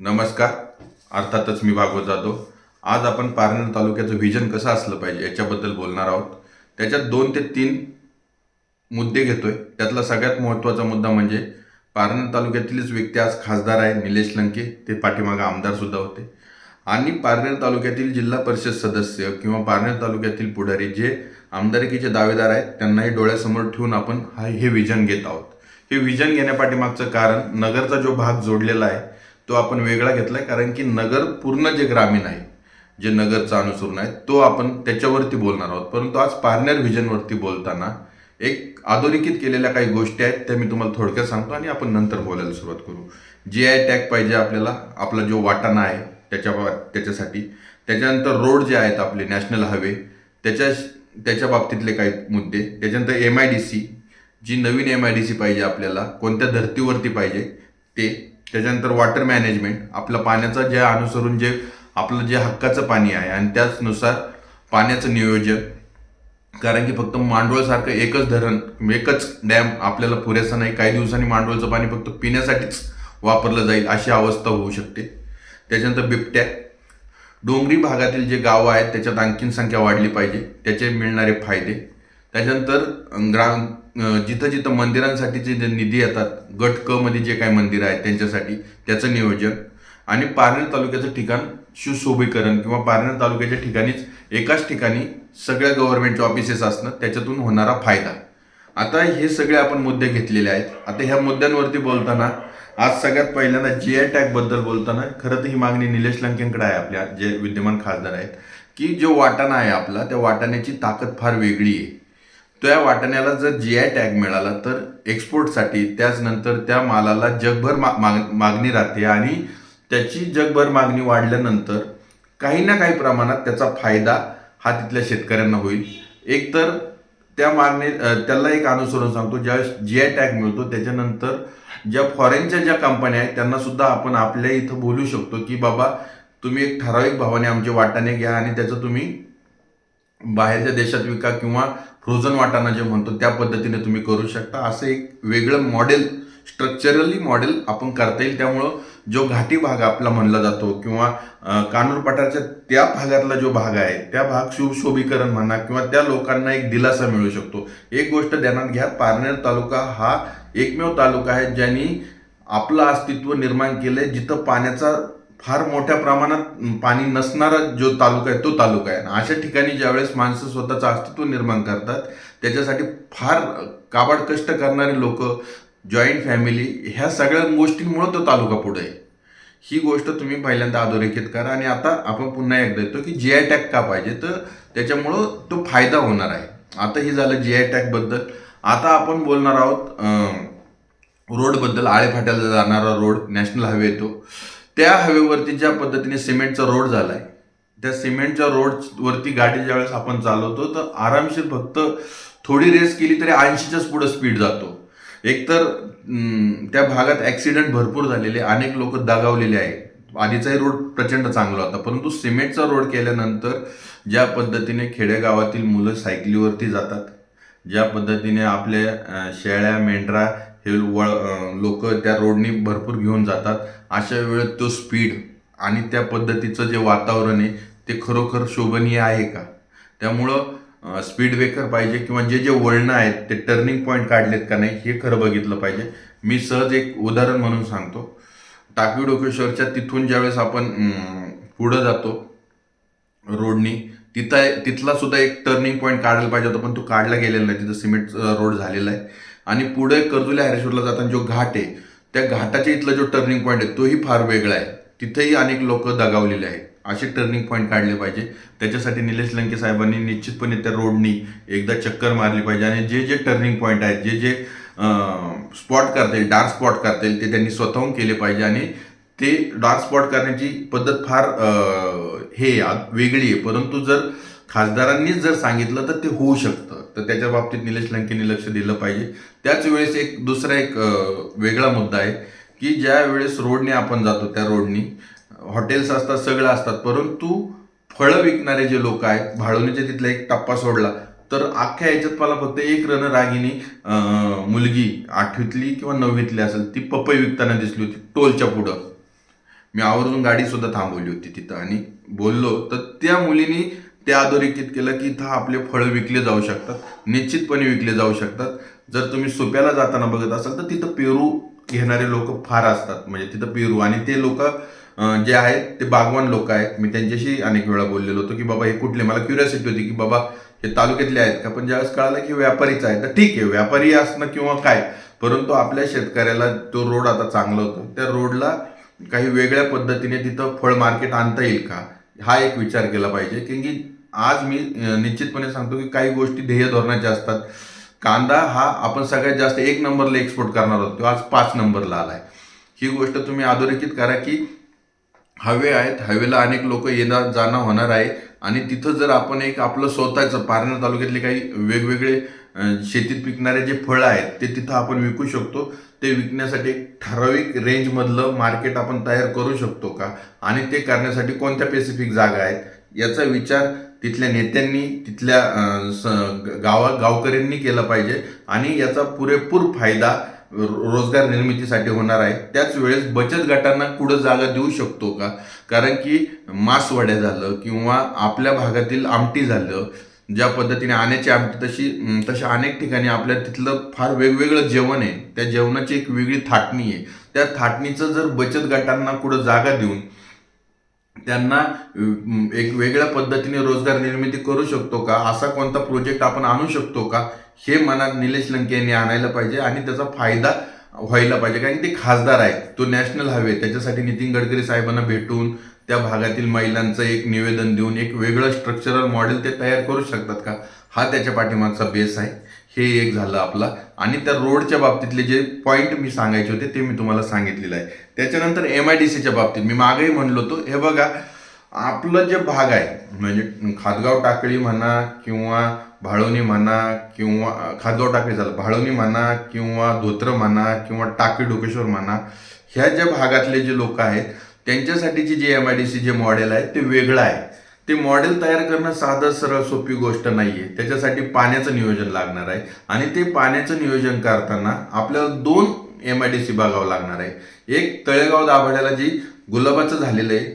नमस्कार. अर्थातच मी भागवत जाधव. आज आपण पारनेर तालुक्याचं व्हिजन कसं असलं पाहिजे याच्याबद्दल बोलणार आहोत. त्याच्यात 2 ते 3 मुद्दे घेतोय. त्यातला सगळ्यात महत्त्वाचा मुद्दा म्हणजे पारनेर तालुक्यातीलच व्यक्ती आज खासदार आहे निलेश लंके. ते पाठीमागे आमदार सुद्धा होते. आणि पारनेर तालुक्यातील जिल्हा परिषद सदस्य किंवा पारनेर तालुक्यातील पुढारी जे आमदारकीचे दावेदार आहेत त्यांनाही डोळ्यासमोर ठेवून आपण हे व्हिजन घेत आहोत. हे व्हिजन घेण्यापाठीमागचं कारण नगरचा जो भाग जोडलेला आहे तो आपण वेगळा घेतलाय, कारण की नगर पूर्ण जे ग्रामीण आहे, जे नगरचं अनुसरून आहे तो आपण त्याच्यावरती बोलणार आहोत. परंतु आज पारनेर व्हिजनवरती बोलताना एक अधोरेखित केलेल्या काही गोष्टी आहेत त्या मी तुम्हाला थोडक्यात सांगतो आणि आपण नंतर बोलायला सुरुवात करू. GI टॅग पाहिजे आपल्याला, आपला जो वाटाणा आहे त्याच्यासाठी. त्याच्यानंतर रोड जे आहेत आपले नॅशनल हायवे त्याच्या बाबतीतले काही मुद्दे. त्याच्यानंतर MIDC, जी नवीन MIDC पाहिजे आपल्याला, कोणत्या धर्तीवरती पाहिजे ते. त्याच्यानंतर वॉटर मॅनेजमेंट, आपलं पाण्याचं जे अनुसरून जे आपलं जे हक्काचं पाणी आहे आणि त्याचनुसार पाण्याचं नियोजन. कारण की फक्त मांडवळसारखं एकच धरण, एकच डॅम आपल्याला पुरेसा नाही. काही दिवसांनी मांडवळचं पाणी फक्त पिण्यासाठीच वापरलं जाईल अशी अवस्था होऊ शकते. त्याच्यानंतर बिबट्या, डोंगरी भागातील जे गावं आहेत त्याच्यात आणखीन संख्या वाढली पाहिजे, त्याचे मिळणारे फायदे. त्याच्यानंतर जिथं जिथं मंदिरांसाठीचे जे निधी येतात, गट क मध्ये जे काही मंदिरं आहेत त्यांच्यासाठी त्याचं नियोजन. आणि पारनेर तालुक्याचं ठिकाण सुशोभीकरण किंवा पारनेर तालुक्याच्या ठिकाणीच एकाच ठिकाणी सगळ्या गव्हर्नमेंटचे ऑफिसेस असणं, त्याच्यातून होणारा फायदा. आता हे सगळे आपण मुद्दे घेतलेले आहेत. आता ह्या मुद्द्यांवरती बोलताना आज सगळ्यात पहिल्यांदा GI टॅग बद्दल बोलताना, खरं तर ही मागणी निलेश लंकेंकडे आहे, आपल्या जे विद्यमान खासदार आहेत, की जो वाटाणा आहे आपला त्या वाटाण्याची ताकद फार वेगळी आहे. त्या वाटाण्याला जर GI टॅग मिळाला तर एक्सपोर्टसाठी, त्याचनंतर त्या मालाला जगभर मागणी राहते आणि त्याची जगभर मागणी वाढल्यानंतर काही ना काही प्रमाणात त्याचा फायदा हा तिथल्या शेतकऱ्यांना होईल. एक तर त्या त्याला एक अनुसरून सांगतो, ज्यावेळेस GI टॅग मिळतो त्याच्यानंतर ज्या फॉरेनच्या ज्या कंपन्या आहेत त्यांना सुद्धा आपण आपल्या इथं बोलू शकतो की बाबा तुम्ही एक ठराविक भावाने आमचे वाटाणे घ्या आणि त्याचं तुम्ही बाहेरच्या देशात विका, किंवा फ्रोझन वाटाणा जे म्हणतो त्या पद्धतीने तुम्ही करू शकता. असं एक वेगळं मॉडेल, स्ट्रक्चरली मॉडेल आपण करता येईल. त्यामुळं जो घाटी भाग आपला म्हणला जातो किंवा कानूर पठाराच्या त्या भागातला जो भाग आहे त्या भाग सुशोभीकरण म्हणा किंवा त्या लोकांना एक दिलासा मिळू शकतो. एक गोष्ट ध्यानात घ्या, पारनेर तालुका हा एकमेव तालुका आहे ज्यांनी आपलं अस्तित्व निर्माण केलंय जिथं पाण्याचा फार मोठ्या प्रमाणात पाणी नसणारा जो तालुका आहे तो तालुका आहे. अशा ठिकाणी ज्यावेळेस माणसं स्वतःचं अस्तित्व निर्माण करतात त्याच्यासाठी फार काबाड कष्ट करणारे लोक, जॉईंट फॅमिली, ह्या सगळ्या गोष्टींमुळे तो तालुका पुढे आहे. ही गोष्ट तुम्ही पहिल्यांदा अधोरेखित करा. आणि आता आपण पुन्हा एकदा येतो की GI टॅग का पाहिजे, तर त्याच्यामुळं तो फायदा होणार आहे. आता ही झालं GI टॅग बद्दल. आता आपण बोलणार आहोत रोड बद्दल. आळेफाट्याला जाणारा रोड नॅशनल हायवे येतो, त्या हायवेवरती ज्या पद्धतीने सिमेंटचा रोड झालाय, त्या सिमेंटच्या रोडवरती गाडी ज्यावेळेस आपण चालवतो तर आरामशीर फक्त थोडी रेस केली तरी 80च्याच पुढे स्पीड जातो. एकतर त्या भागात ऍक्सिडेंट भरपूर झालेले, अनेक लोक दगावलेले आहेत. आधीचाही रोड प्रचंड चांगला होता, परंतु सिमेंटचा रोड केल्यानंतर ज्या पद्धतीने खेडेगावातील मुलं सायकलीवरती जातात, ज्या पद्धतीने आपल्या शेळ्या मेंढरा हे लोक त्या रोडनी भरपूर घेऊन जातात, अशा वेळेत तो स्पीड आणि त्या पद्धतीचं जे वातावरण आहे ते खरोखर शोभनीय आहे का? त्यामुळं स्पीड ब्रेकर पाहिजे किंवा जे जे वळणं आहेत ते टर्निंग पॉईंट काढलेत का नाही हे खरं बघितलं पाहिजे. मी सहज एक उदाहरण म्हणून सांगतो. टाकवी डोकेश्वरच्या तिथून ज्यावेळेस आपण पुढं जातो रोडनी, तिथला सुद्धा एक टर्निंग पॉईंट काढायला पाहिजे होता, पण तो काढला गेलेला नाही. तिथं सिमेंट रोड झालेला आहे. आणि पुढे कर्जुल्या हरेश्वरला जाताना जो घाट आहे त्या घाटाच्या इथला जो टर्निंग पॉईंट आहे तोही फार वेगळा आहे. तिथेही अनेक लोक दगावलेले आहेत. असे टर्निंग पॉईंट काढले पाहिजे. त्याच्यासाठी निलेश लंके साहेबांनी निश्चितपणे त्या रोडनी एकदा चक्कर मारली पाहिजे आणि जे जे टर्निंग पॉईंट आहेत, जे जे स्पॉट करता येईल, डार्क स्पॉट करता येईल, ते त्यांनी स्वतःहून केले पाहिजे. आणि ते डार्क स्पॉट करण्याची पद्धत फार वेगळी आहे, परंतु जर खासदारांनीच जर सांगितलं तर ते होऊ शकतं. तर त्याच्या बाबतीत निलेश लंकेंनी लक्ष दिलं पाहिजे. त्याच वेळेस दुसरा एक वेगळा मुद्दा आहे की ज्या वेळेस रोडने आपण जातो त्या रोडनी हॉटेल्स असतात, सगळं असतात, परंतु फळं विकणारे जे लोक आहेत, भाळवणीच्या तिथला एक टप्पा सोडला तर अख्ख्या ह्याच्यात मला फक्त एक रणरागिणी मुलगी 8वीतली किंवा 9वीतली असेल, ती पपई विकताना दिसली होती टोलच्या पुढं. मी आवर्जून गाडी सुद्धा थांबवली होती तिथं आणि बोललो, तर त्या मुलीनी ते अधोरेखित केलं की इथं आपले फळं विकले जाऊ शकतात, निश्चितपणे विकले जाऊ शकतात. जर तुम्ही सुप्याला जाताना बघत असाल तर तिथं पेरू घेणारे लोक फार असतात, म्हणजे तिथं पेरू, आणि ते लोक जे आहेत ते बागवान लोक आहेत. मी त्यांच्याशी अनेक वेळा बोललेलो होतो की बाबा हे कुठले, मला क्युरियोसिटी होती की बाबा हे तालुक्यातले आहेत का. पण ज्यावेळेस कळालं की व्यापारीच आहे, तर ठीक आहे, व्यापारी असणं किंवा काय, परंतु आपल्या शेतकऱ्याला तो रोड आता चांगला होतो, त्या रोडला काही वेगळ्या पद्धतीने तिथं फळ मार्केट आणता येईल का, हा एक विचार केला पाहिजे. की आज मी निश्चितपणे सांगतो की काही गोष्टी ध्येय धोरणाच्या असतात. कांदा हा आपण सगळ्यात जास्त 1 नंबरला एक्सपोर्ट करणार आहोत, तो आज 5 नंबरला आलाय. ही गोष्ट तुम्ही अधोरेखित करा की हवे आहेत, हवेला अनेक लोक येणं जाणं होणार आहे, आणि तिथं जर आपण एक आपलं स्वतःचं पारनेर तालुक्यातले काही वेगवेगळे शेतीत पिकणारे जे फळं आहेत ते तिथं आपण विकू शकतो. ते विकण्यासाठी एक ठराविक रेंजमधलं मार्केट आपण तयार करू शकतो का, आणि ते करण्यासाठी कोणत्या स्पेसिफिक जागा आहेत याचा विचार तिथल्या नेत्यांनी, तिथल्या गावकऱ्यांनी केला पाहिजे, आणि याचा पुरेपूर फायदा रोजगार निर्मितीसाठी होणार आहे. त्याच वेळेस बचत गटांना कुठं जागा देऊ शकतो का, कारण की मासवड्या झालं किंवा आपल्या भागातील आमटी झालं, ज्या पद्धतीने आण्याची आमटी, तशा अनेक ठिकाणी आपल्या तिथलं फार वेगवेगळं जेवण आहे, त्या जेवणाची एक वेगळी थाटणी आहे. त्या थाटणीचं जर बचत गटांना कुठं जागा देऊन त्यांना एक वेगळ्या पद्धतीने रोजगार निर्मिती करू शकतो का, असा कोणता प्रोजेक्ट आपण आणू शकतो का, हे मनात निलेश लंके यांनी आणायला पाहिजे, आणि त्याचा फायदा व्हायला पाहिजे. कारण ते खासदार आहेत, तो नॅशनल हायवे, त्याच्यासाठी नितीन गडकरी साहेबांना भेटून त्या भागातील महिलांचं एक निवेदन देऊन एक वेगळं स्ट्रक्चरल मॉडेल ते तयार करू शकतात का, हा त्याच्या पाठीमागचा बेस आहे. हे एक झालं आपला. आणि त्या रोडच्या बाबतीतले जे पॉईंट मी सांगायचे होते ते मी तुम्हाला सांगितलेलं आहे. त्याच्यानंतर MIDCच्या बाबतीत मी मागेही म्हणलो होतो, हे बघा, आपलं जे भाग आहे म्हणजे खातगाव टाकळी म्हणा किंवा भाळवणी म्हणा, किंवा खातगाव टाकळी झालं, भाळवणी म्हणा किंवा धोत्र म्हणा किंवा टाकळी डोकेश्वर म्हणा, ह्या ज्या भागातले जे लोक आहेत त्यांच्यासाठीची जे MIDC जे मॉडेल आहे ते वेगळं आहे. ते मॉडेल तयार करणं साधं सरळ सोपी गोष्ट नाहीये. त्याच्यासाठी पाण्याचं नियोजन लागणार आहे, आणि ते पाण्याचं नियोजन करताना आपल्याला 2 MIDC बघावं लागणार आहे. एक तळेगाव दाभाड्याला जी गुलाबाचं झालेलं आहे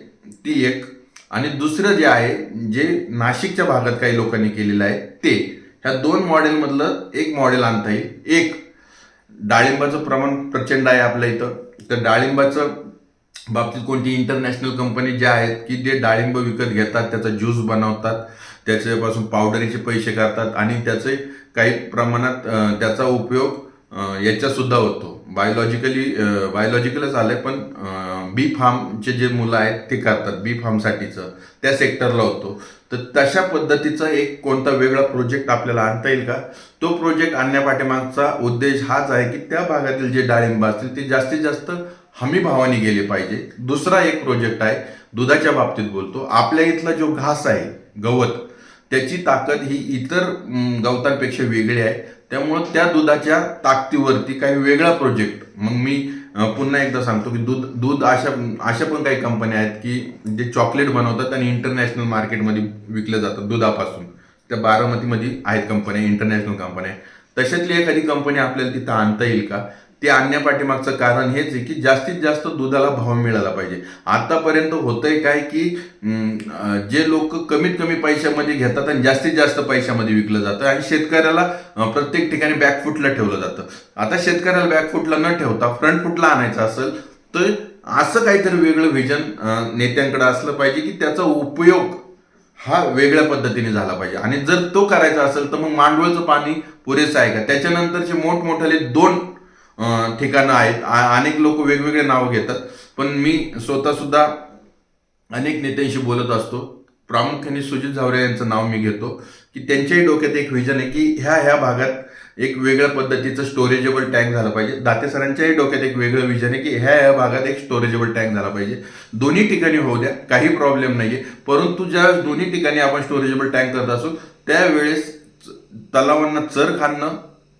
ती एक, आणि दुसरं जे आहे जे नाशिकच्या भागात काही लोकांनी केलेलं आहे ते. ह्या 2 मॉडेलमधलं एक मॉडेल आणता येईल. एक, डाळिंबाचं प्रमाण प्रचंड आहे आपल्या इथं, तर डाळिंबाचं बाबतीत कोणती इंटरनॅशनल कंपनी ज्या आहेत की जे डाळिंब विकत घेतात, त्याचा ज्यूस बनवतात, त्याच्यापासून पावडरीचे पैसे करतात, आणि त्याचे काही प्रमाणात त्याचा उपयोग याच्यात सुद्धा होतो. बायोलॉजिकलच आलंय, पण बी फार्मचे जे मुलं आहेत ते करतात, बी फार्मसाठीचं त्या सेक्टरला होतो. तर तशा पद्धतीचा एक कोणता वेगळा प्रोजेक्ट आपल्याला आणता येईल का. तो प्रोजेक्ट आणण्यापाठीमागचा उद्देश हाच आहे की त्या भागातील जे डाळिंब असतील ते जास्तीत जास्त हमी भावाने गेले पाहिजे. दुसरा एक प्रोजेक्ट आहे दुधाच्या बाबतीत बोलतो, आपल्या इथला जो घास आहे, गवत, त्याची ताकद ही इतर गवतांपेक्षा वेगळी आहे. त्यामुळं त्या दुधाच्या ताकदीवरती काही वेगळा प्रोजेक्ट, मग मी पुन्हा एकदा सांगतो की दूध अशा पण काही कंपन्या आहेत की जे चॉकलेट बनवतात आणि इंटरनॅशनल मार्केटमध्ये विकले जातात दुधापासून. त्या बारामतीमध्ये आहेत कंपन्या, इंटरनॅशनल कंपन्या. तशातली एखादी कंपनी आपल्याला तिथं आणता येईल का. ते आणण्यापाठीमागचं कारण हेच आहे की जास्तीत जास्त दुधाला भाव मिळाला पाहिजे. आतापर्यंत होतंय काय की जे लोक कमीत कमी पैशामध्ये घेतात आणि जास्तीत जास्त पैशामध्ये विकलं जातं, आणि शेतकऱ्याला प्रत्येक ठिकाणी बॅकफुटला ठेवलं जातं. आता शेतकऱ्याला बॅकफुटला न ठेवता फ्रंट फुटला आणायचं असेल तर असं काहीतरी वेगळं व्हिजन नेत्यांकडे असलं पाहिजे की त्याचा उपयोग हा वेगळ्या पद्धतीने झाला पाहिजे. आणि जर तो करायचा असेल तर मग मांडवळचं पाणी पुरेसं आहे का. त्याच्यानंतरचे मोठमोठाले 2 ठिकाणं आहेत. अनेक लोक वेगवेगळे नावं घेतात, पण मी स्वतः सुद्धा अनेक नेत्यांशी बोलत असतो. प्रामुख्याने सुजित झावरे यांचं नाव मी घेतो की त्यांच्याही डोक्यात एक व्हिजन आहे की ह्या भागात एक वेगळ्या पद्धतीचं स्टोरेजेबल टँक झालं पाहिजे. दाते सरांच्याही डोक्यात एक वेगळं विजन आहे की ह्या भागात एक स्टोरेजेबल टँक झाला पाहिजे. दोन्ही ठिकाणी होऊ द्या, काही प्रॉब्लेम नाहीये, परंतु ज्या दोन्ही ठिकाणी आपण स्टोरेजेबल टँक करत असू त्यावेळेस तलावांना चर खाणं,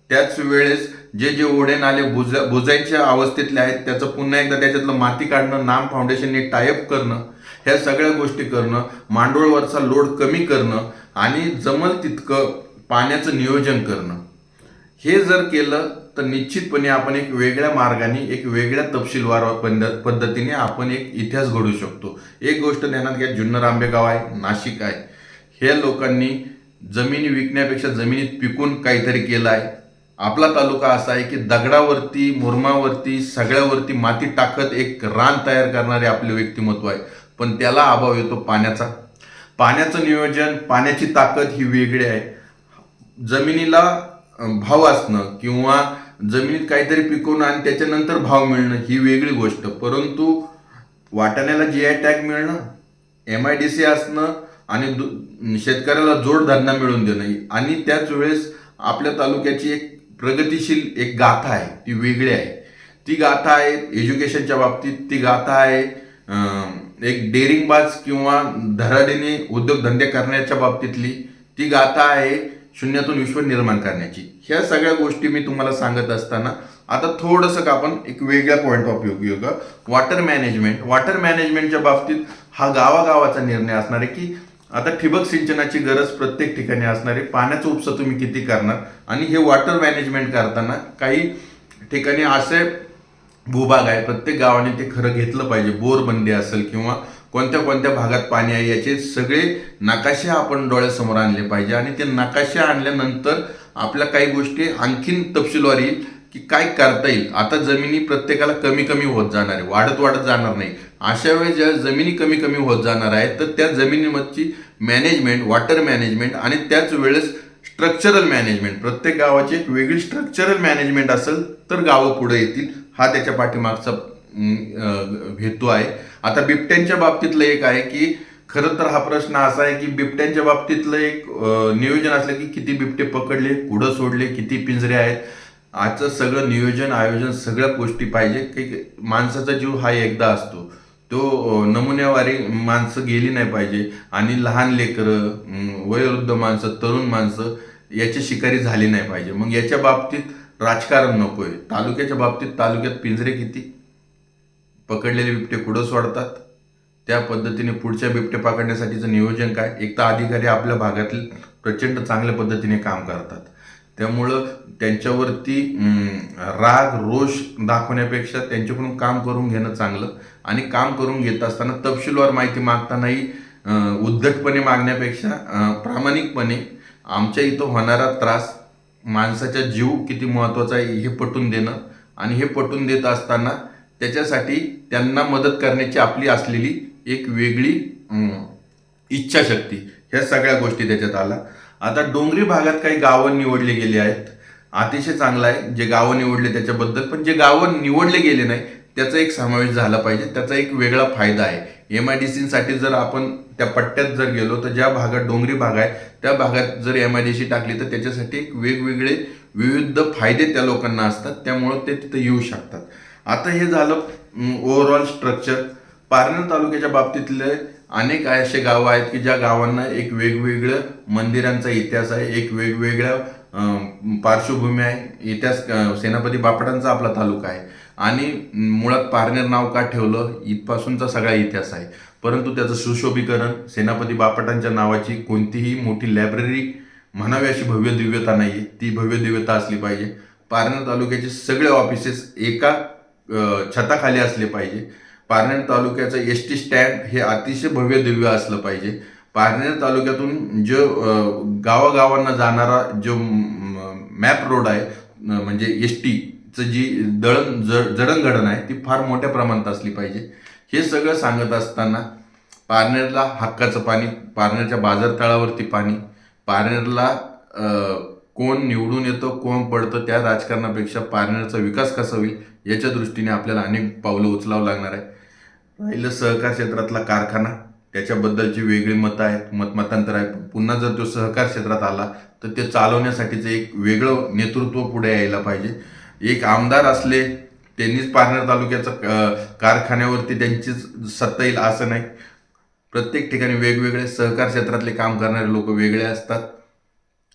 त्याच वेळेस जे जे ओढे नाले बुजायच्या अवस्थेतले आहेत त्याचं पुन्हा एकदा त्याच्यातलं माती काढणं, नाम फाउंडेशनने टायअप करणं, ह्या सगळ्या गोष्टी करणं, मांडवळवरचा लोड कमी करणं, आणि जमल तितकं पाण्याचं नियोजन करणं, हे जर केलं तर निश्चितपणे आपण एक वेगळ्या मार्गाने, एक वेगळ्या तपशीलवार पद्धतीने आपण एक इतिहास घडू शकतो. एक गोष्ट ध्यानात घ्या, जुन्नर आंबेगाव आहे, नाशिक आहे, हे लोकांनी जमिनी विकण्यापेक्षा जमिनीत पिकून काहीतरी केलं आहे. आपला तालुका असा आहे की दगडावरती, मुरमावरती, सगळ्यावरती माती टाकत एक रान तयार करणारे आपले व्यक्तिमत्व आहे. पण त्याला अभाव येतो पाण्याचा. पाण्याचं नियोजन, पाण्याची ताकद ही वेगळी आहे. जमिनीला भाव असणं किंवा जमिनीत काहीतरी पिकवणं आणि त्याच्यानंतर भाव मिळणं ही वेगळी गोष्ट. परंतु वाटाण्याला GI टॅग मिळणं, MIDC असणं आणि शेतकऱ्याला जोडधंदा मिळवून देणं आणि त्याच वेळेस आपल्या तालुक्याची एक प्रगतिशील एक गाथा आहे, ती वेगळी आहे. ती गाथा आहे एज्युकेशनच्या बाबतीत, ती गाथा आहे एक डेअरिंगबाज किंवा धडाडीने उद्योगधंदे करण्याच्या बाबतीतली, ती गाथा आहे शून्यातून विश्व निर्माण करण्याची. ह्या सगळ्या गोष्टी मी तुम्हाला सांगत असताना आता थोडंसं आपण एक वेगळ्या पॉईंट ऑफ व्ह्यू घेऊ का. Water management. वॉटर मॅनेजमेंटच्या बाबतीत हा गावागावाचा निर्णय असणार आहे की आता ठिबक सिंचनाची गरज प्रत्येक ठिकाणी असणार आहे. पाण्याचा उपसा तुम्ही किती करणार आणि हे वॉटर मॅनेजमेंट करताना काही ठिकाणी असे भूभाग आहे, प्रत्येक गावाने ते खरं घेतलं पाहिजे. बोरबंदी असेल किंवा कोणत्या कोणत्या भागात पाणी आहे याचे सगळे नकाशे आपण डोळ्यासमोर आणले पाहिजे आणि ते नकाशे आणल्यानंतर आपल्या काही गोष्टी आणखीन तपशीलवार येईल की काय करता येईल. आता जमिनी प्रत्येकाला कमी कमी होत जाणार आहे, वाढत वाढत जाणार नाही. अशा वेळेस ज्या जमिनी कमी कमी होत जाणार आहेत तर त्या जमिनीमधची मॅनेजमेंट, वॉटर मॅनेजमेंट आणि त्याच वेळेस स्ट्रक्चरल मॅनेजमेंट, प्रत्येक गावाची एक वेगळी स्ट्रक्चरल मॅनेजमेंट असेल तर गावं पुढे येतील. हा त्याच्या पाठीमागचा हेतू आहे. आता बिबट्यांच्या बाबतीतलं एक आहे की खरं तर हा प्रश्न असा आहे की बिबट्यांच्या बाबतीतलं एक नियोजन असलं की किती बिबटे पकडले, कुठं सोडले, किती पिंजरे आहेत, आजचं सगळं नियोजन, आयोजन, सगळ्या गोष्टी पाहिजे. की माणसाचा जीव हा एकदा असतो, तो नमुन्यावारी माणसं गेली नाही पाहिजे आणि लहान लेकरं, वयोवृद्ध माणसं, तरुण माणसं याची शिकारी झाली नाही पाहिजे. मग याच्या बाबतीत राजकारण नकोय. तालुक्याच्या बाबतीत तालुक्यात पिंजरे किती, पकडलेले बिबटे कुठं सोडतात, त्या पद्धतीने पुढच्या बिबटे पकडण्यासाठीचं नियोजन काय. एक तर अधिकारी आपल्या भागातील प्रचंड चांगल्या पद्धतीने काम करतात, त्यामुळं त्यांच्यावरती राग रोष दाखवण्यापेक्षा त्यांच्याकडून काम करून घेणं चांगलं. आणि काम करून घेत असताना तपशीलवार माहिती मागतानाही उद्धटपणे मागण्यापेक्षा प्रामाणिकपणे आमच्या इथं होणारा त्रास, माणसाचा जीव किती महत्त्वाचा आहे हे पटवून देणं आणि हे पटवून देत असताना त्याच्यासाठी त्यांना मदत करण्याची आपली असलेली एक वेगळी इच्छाशक्ती, ह्या सगळ्या गोष्टी त्याच्यात आल्या. आता डोंगरी भागात काही गावं निवडले गेले आहेत, अतिशय चांगलं आहे जे गावं निवडले त्याच्याबद्दल. पण जे गावं निवडले गेले नाही त्याचा एक समावेश झाला पाहिजे, त्याचा एक वेगळा फायदा आहे. MIDC जर आपण त्या पट्ट्यात जर गेलो तर ज्या भागात डोंगरी भाग आहे त्या भागात जर MIDC टाकली तर त्याच्यासाठी एक वेगवेगळे विविध फायदे त्या लोकांना असतात, त्यामुळं ते तिथं येऊ शकतात. आता हे झालं ओव्हरऑल स्ट्रक्चर. पारनेर तालुक्याच्या बाबतीतले अनेक असे गावं आहेत की ज्या गावांना एक वेगवेगळं मंदिरांचा इतिहास आहे, एक वेगवेगळ्या पार्श्वभूमी आहे. इतिहास सेनापती बापटांचा आपला तालुका आहे आणि मुळात पारनेर नाव का ठेवलं इथपासूनचा सगळा इतिहास आहे. परंतु त्याचं सुशोभीकरण, सेनापती बापटांच्या नावाची कोणतीही मोठी लायब्ररी म्हणावी अशी भव्य दिव्यता नाही, ती भव्य दिव्यता असली पाहिजे. पारनेर तालुक्याचे सगळे ऑफिसेस एका छताखाली असले पाहिजे. पारनेर तालुक्याचं ST स्टँड हे अतिशय भव्य दिव्य असलं पाहिजे. पारनेर तालुक्यातून जो गावागावांना जाणारा जो मॅप रोड आहे, म्हणजे STचं जी जडणघडण आहे ती फार मोठ्या प्रमाणात असली पाहिजे. हे सगळं सांगत असताना पारनेरला हक्काचं पाणी, पारनेरच्या बाजारतळावरती पाणी, पारनेरला कोण निवडून येतं कोण पडतं त्या राजकारणापेक्षा पारनेरचा विकास कसा होईल याच्या दृष्टीने आपल्याला अनेक पावलं उचलावं लागणार आहे. राहिलं सहकार क्षेत्रातला कारखाना, त्याच्याबद्दलची वेगळी मतं आहेत, मतमतांतर आहे. पुन्हा जर तो सहकार क्षेत्रात आला तर ते चालवण्यासाठीचं एक वेगळं नेतृत्व पुढे यायला पाहिजे. एक आमदार असले त्यांनीच पारनेर तालुक्याचं कारखान्यावरती त्यांचीच सत्ता येईल असं नाही. प्रत्येक ठिकाणी वेगवेगळे सहकार क्षेत्रातले काम करणारे लोक वेगळे असतात,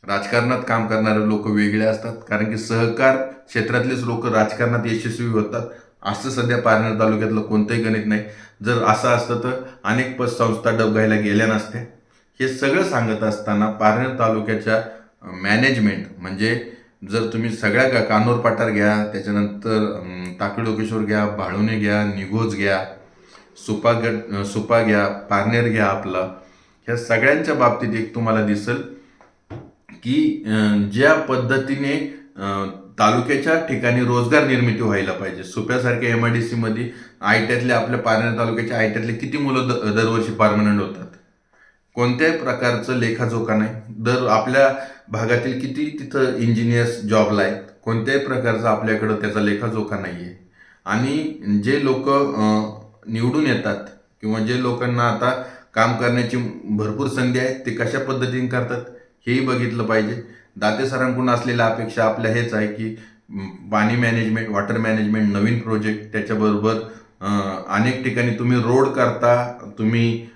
राजकारणात काम करणारे लोक वेगळे असतात. कारण की सहकार क्षेत्रातलेच लोक राजकारणात यशस्वी होतात असं सध्या पारनेर तालुक्यातलं कोणतंही गणित नाही. जर असं असतं तर अनेक पतसंस्था डबघायला गेल्या नसत्या. हे सगळं सांगत असताना पारनेर तालुक्याच्या मॅनेजमेंट म्हणजे जर तुम्ही सगळ्या कानोर पाटार घ्या, त्याच्यानंतर टाकळी घ्या, भाळुणे घ्या, निघोज घ्या, सुपा घ्या, पारनेर घ्या आपला, ह्या सगळ्यांच्या बाबतीत एक तुम्हाला दिसेल की ज्या पद्धतीने तालुक्याच्या ठिकाणी रोजगार निर्मिती व्हायला पाहिजे. सुप्यासारख्या MIDC मध्ये आयट्यातले, आपल्या पारनेर तालुक्याच्या आयट्यातले किती मुलं दरवर्षी परमनंट होतात? कोणत्याही प्रकारचं लेखाजोखा नाही. आपल्या भागातील किती तिथं इंजिनियर्स जॉबला आहेत, कोणत्याही प्रकारचा आपल्याकडं त्याचा लेखाजोखा नाही आहे. आणि जे लोक निवडून येतात किंवा जे लोकांना आता काम करण्याची भरपूर संधी आहे, ते कशा पद्धतीने करतात हेही बघितलं पाहिजे. दाते सरांकडून असलेल्या अपेक्षा आपल्या हेच आहे की पाणी मॅनेजमेंट, वॉटर मॅनेजमेंट, नवीन प्रोजेक्ट, त्याच्याबरोबर अनेक ठिकाणी तुम्ही रोड करता, तुम्ही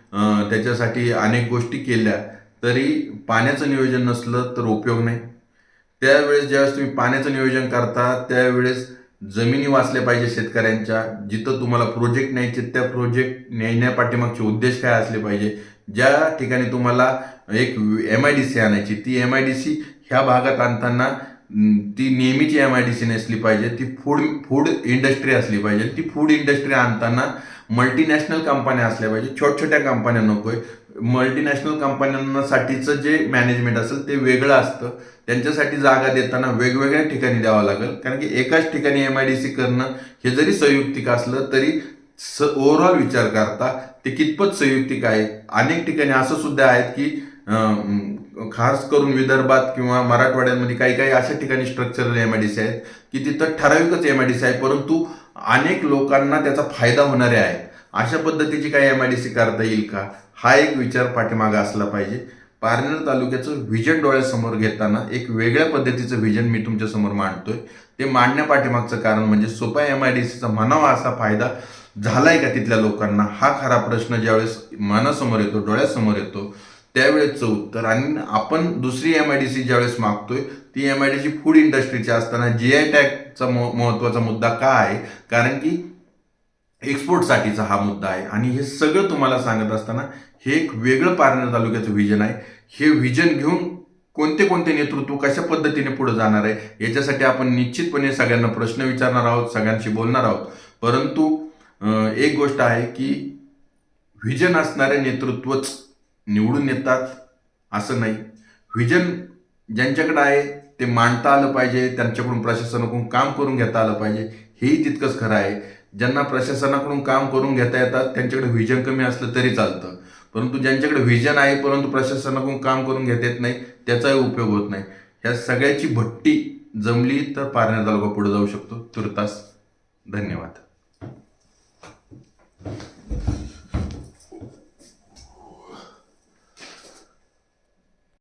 त्याच्यासाठी अनेक गोष्टी केल्या, तरी पाण्याचं नियोजन नसलं तर उपयोग नाही. त्यावेळेस ज्यावेळेस तुम्ही पाण्याचं नियोजन करता त्यावेळेस जमिनी वाचल्या पाहिजे शेतकऱ्यांच्या. जिथं तुम्हाला प्रोजेक्ट न्यायचे, त्या प्रोजेक्ट नेण्यापाठीमागचे उद्देश काय असले पाहिजे. ज्या ठिकाणी तुम्हाला एक MIDC आणायची, ती MIDC ह्या भागात आणताना ती नेहमीची MIDC नसली पाहिजे, ती फूड इंडस्ट्री असली पाहिजे. ती फूड इंडस्ट्री आणताना मल्टीनॅशनल कंपन्या असल्या पाहिजे, छोट्या कंपन्या नकोय. मल्टीनॅशनल कंपन्यांसाठीचं जे मॅनेजमेंट असेल ते वेगळं असतं. त्यांच्यासाठी जागा देताना वेगवेगळ्या ठिकाणी द्यावं लागेल, कारण की एकाच ठिकाणी MIDC करणं हे जरी संयुक्तिक असलं तरी ओव्हरऑल विचार करता ते कितपत संयुक्तिक आहे. अनेक ठिकाणी असं सुद्धा आहेत की खास करून विदर्भात किंवा मराठवाड्यामध्ये काही अशा ठिकाणी स्ट्रक्चरल MIDC आहेत की तिथं ठराविकच MIDC आहे, परंतु अनेक लोकांना त्याचा फायदा होणारे आहेत. अशा पद्धतीची काही MIDC करता येईल का, हा एक विचार पाठीमागे असला पाहिजे. पारनेर तालुक्याचं व्हिजन डोळ्यासमोर घेताना एक वेगळ्या पद्धतीचं व्हिजन मी तुमच्यासमोर मांडतोय. ते मांडण्यापाठीमागचं कारण म्हणजे सोपा MIDCचा म्हणावा असा फायदा झालाय का तिथल्या लोकांना, हा खरा प्रश्न ज्यावेळेस मनासमोर येतो, डोळ्यासमोर येतो, त्यावेळेसचं उत्तर. आणि आपण दुसरी MIDC ज्यावेळेस मागतोय, ती MIDC फूड इंडस्ट्रीची असताना GI टॅगचा महत्वाचा मुद्दा का आहे, कारण की एक्सपोर्टसाठीचा हा मुद्दा आहे. आणि हे सगळं तुम्हाला सांगत असताना हे एक वेगळं पारनेर तालुक्याचं व्हिजन आहे. हे व्हिजन घेऊन कोणते नेतृत्व कशा पद्धतीने पुढे जाणार आहे याच्यासाठी आपण निश्चितपणे सगळ्यांना प्रश्न विचारणार आहोत, सगळ्यांशी बोलणार आहोत. परंतु एक गोष्ट आहे की व्हिजन असणारे नेतृत्वच निवडून येतात असं नाही. व्हिजन ज्यांच्याकडे आहे ते मांडता आलं पाहिजे, त्यांच्याकडून प्रशासनाकडून काम करून घेता आलं पाहिजे, हेही तितकंच खरं आहे. ज्यांना प्रशासनाकडून काम करून घेता येतात त्यांच्याकडे व्हिजन कमी असलं तरी चालतं, परंतु ज्यांच्याकडे व्हिजन आहे परंतु प्रशासनाकडून काम करून घेता येत नाही, त्याचाही उपयोग होत नाही. ह्या सगळ्याची भट्टी जमली तर पारनेर तालुका पुढे जाऊ शकतो. तुर्तास धन्यवाद.